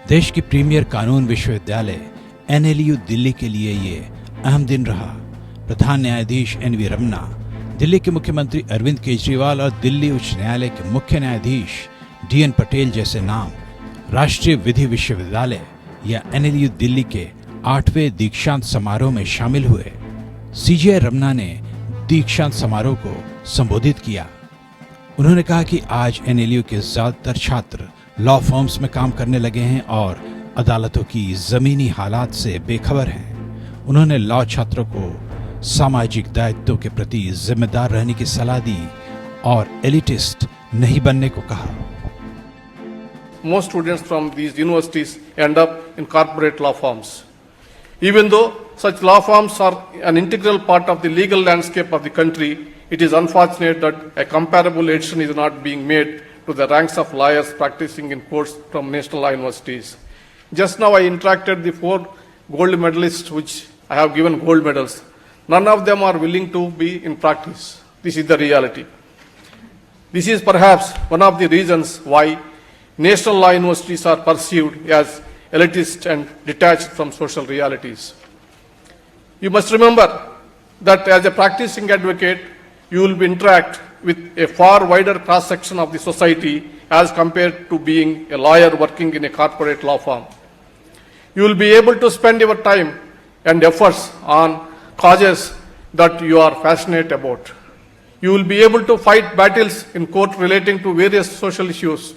देश की प्रीमियर कानून विश्वविद्यालय एनएलयू दिल्ली के लिए ये अहम दिन रहा। प्रधान न्यायाधीश एनवी रमन्ना, दिल्ली के मुख्यमंत्री अरविंद केजरीवाल और दिल्ली उच्च न्यायालय के मुख्य न्यायाधीश डीएन पटेल जैसे नाम राष्ट्रीय विधि विश्वविद्यालय या एनएलयू दिल्ली के 8वें दीक्षांत समारोह में शामिल हुए। सीजे रमन्ना ने दीक्षांत समारोह को संबोधित किया। उन्होंने कहा कि आज एनएलयू के ज्यादातर छात्र लॉ फर्म्स में काम करने लगे हैं और अदालतों की जमीनी हालात से बेखबर हैं। उन्होंने लॉ छात्रों को सामाजिक दायित्वों के प्रति जिम्मेदार रहने की सलाह दी और एलिटिस्ट नहीं बनने को कहा। Most students from these universities end up in corporate law firms. Even though such law firms are an integral part of the legal landscape of the country, it is unfortunate that a comparable addition is not being made to the ranks of lawyers practicing in courts from national law universities. Just now I interacted the 4 gold medalists which I have given gold medals. None of them are willing to be in practice. This is the reality. This is perhaps one of the reasons why national law universities are perceived as elitist and detached from social realities. You must remember that as a practicing advocate, you will interact with a far wider cross-section of the society as compared to being a lawyer working in a corporate law firm. You will be able to spend your time and efforts on causes that you are passionate about. You will be able to fight battles in court relating to various social issues.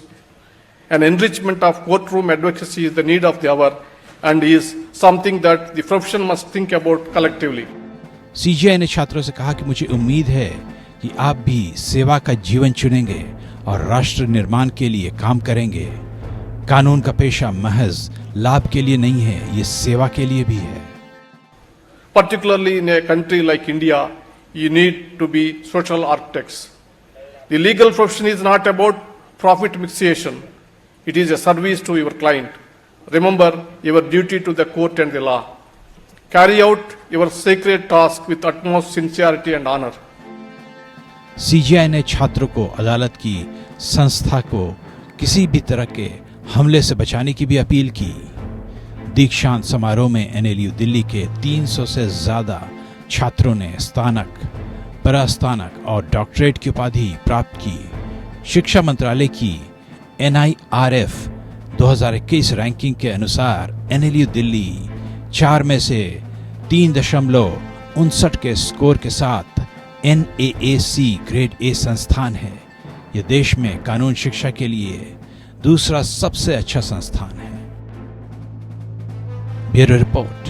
An enrichment of courtroom advocacy is the need of the hour and is something that the profession must think about collectively. CGI ने छात्रों से कहा कि मुझे उम्मीद है कि आप भी सेवा का जीवन चुनेंगे और राष्ट्र निर्माण के लिए काम करेंगे। कानून का पेशा महज लाभ के लिए नहीं है, ये सेवा के लिए भी है। Particularly in a country like India, you need to be social architects. The legal profession is not about profit mixation. It is a service to your client. Remember your duty to the court and the law. Carry out your sacred task with utmost sincerity and honor. CGI ने छात्रों को अदालत की संस्था को किसी भी तरह के हमले से बचाने की भी अपील की। दीक्षांत समारोह में एनएलयू दिल्ली के 300 से ज्यादा छात्रों ने स्नातक, परास्नातक और डॉक्टरेट की उपाधि प्राप्त की। शिक्षा मंत्रालय की NIRF 2021 रैंकिंग के अनुसार एनएलयू दिल्ली 4 में से 3.59 के स्कोर के साथ NAAC ग्रेड A संस्थान है। यह देश में कानून शिक्षा के लिए दूसरा सबसे अच्छा संस्थान है। Bureau report.